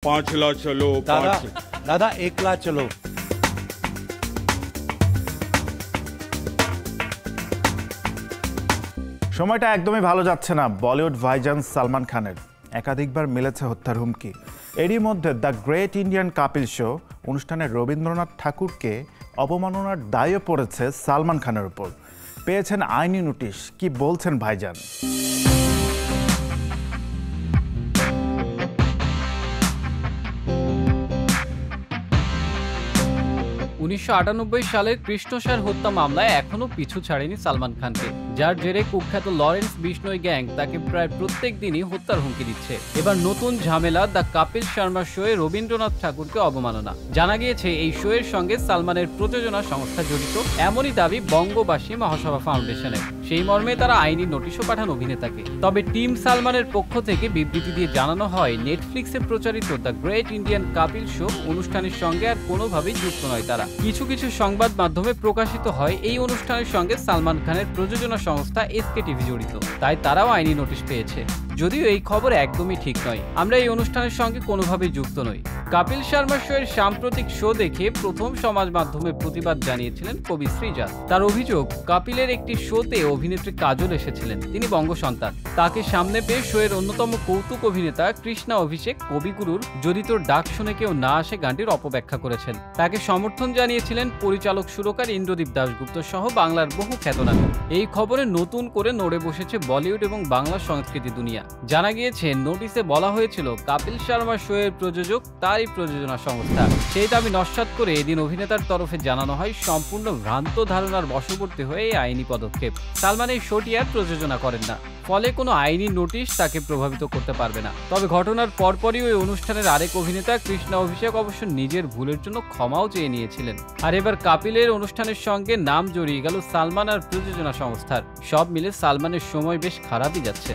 5 लाख चलो दादा 5 दादा 1 लाख चलो। সময়টা একদমই ভালো যাচ্ছে না বলিউড ভাইজান সালমান খানের। একাধিকবার মিলেছে হত্যার হুমকি। এরই মধ্যে the great Indian Kapil show অনুষ্ঠানে রবীন্দ্রনাথ ঠাকুরকে অবমাননার দায়ও পড়েছে সালমান খানের উপর। পেয়েছেন আইনি নোটিশ। কি বলছেন ভাইজান? 1998 সালের কৃষ্ণসার হত্যা মামলায় এখনো পিছু ছাড়েনি সালমান খানকে, যার জেরে কুখ্যাত লরেন্স বিষ্ণোই গ্যাং তাকে প্রায় প্রত্যেক দিনই হত্যার হুমকি দিচ্ছে। এবার নতুন ঝামেলা দ্য কপিল শর্মা শোয়ে রবীন্দ্রনাথ ঠাকুরকে অবমাননা। জানা গিয়েছে এই শোয়ের সঙ্গে সালমানের প্রযোজনা সংস্থা জড়িত, এমনই দাবি বঙ্গবাসী মহাসভা ফাউন্ডেশনের। সেই মর্মে তারা আইনি নোটিশও পাঠান অভিনেতাকে। তবে টিম সালমানের পক্ষ থেকে বিবৃতি দিয়ে জানানো হয়, নেটফ্লিক্সে প্রচারিত the great Indian Kapil show অনুষ্ঠানের সঙ্গে আর কোনোভাবেই যুক্ত নয় তারা। কিছু কিছু সংবাদ মাধ্যমে প্রকাশিত হয় এই অনুষ্ঠানের সঙ্গে সালমান খানের প্রযোজনা সংস্থা এসকে টিভি জড়িত, তাই তারাও আইনি নোটিশ পেয়েছে। যদিও এই খবর একদমই ঠিক নয়। আমরা এই অনুষ্ঠানের সঙ্গে কোনোভাবেই যুক্ত নই। কপিল শর্মা শো এর সাম্প্রতিক শো দেখে প্রথম সমাজ মাধ্যমে প্রতিবাদ জানিয়েছিলেন কবি শ্রীজাত। তার অভিযোগ, কপিলের একটি শোতে অভিনেত্রী কাজল এসেছিলেন, তিনি বঙ্গ সন্তান। তাকে সামনে পেয়ে শো এর অন্যতম কৌতুক অভিনেতা কৃষ্ণা অভিষেক কবিগুরুর যদি তোর ডাক শুনে কেউ না আসে গানটির অপব্যাখ্যা করেছেন। তাকে সমর্থন জানিয়েছিলেন পরিচালক সুরকার ইন্দ্রদীপ দাশগুপ্ত সহ বাংলার বহু খ্যাতনামা। এই খবরে নতুন করে নড়ে বসেছে বলিউড এবং বাংলা সংস্কৃতি দুনিয়া। জানা গিয়েছে নোটিশে বলা হয়েছিল কপিল শর্মা শো এর প্রযোজক তারই প্রযোজনা সংস্থা। সেই দাবি নস্যাৎ করে এদিন অভিনেতার তরফে জানানো হয় সম্পূর্ণ ভ্রান্ত ধারণার বশবর্তী হয়ে এই আইনি পদক্ষেপ। সালমান এই শোটি আর প্রযোজনা করেন না, ফলে কোনো আইনি নোটিশ তাকে প্রভাবিত করতে পারবে না। তবে ঘটনার পরপরই ওই অনুষ্ঠানের আরেক অভিনেতা কৃষ্ণা অভিষেক অবশ্য নিজের ভুলের জন্য ক্ষমাও চেয়ে নিয়েছিলেন। আর এবার কপিলের অনুষ্ঠানের সঙ্গে নাম জড়িয়ে গেল সালমান আর প্রযোজনা সংস্থার। সব মিলে সালমানের সময় বেশ খারাপই যাচ্ছে।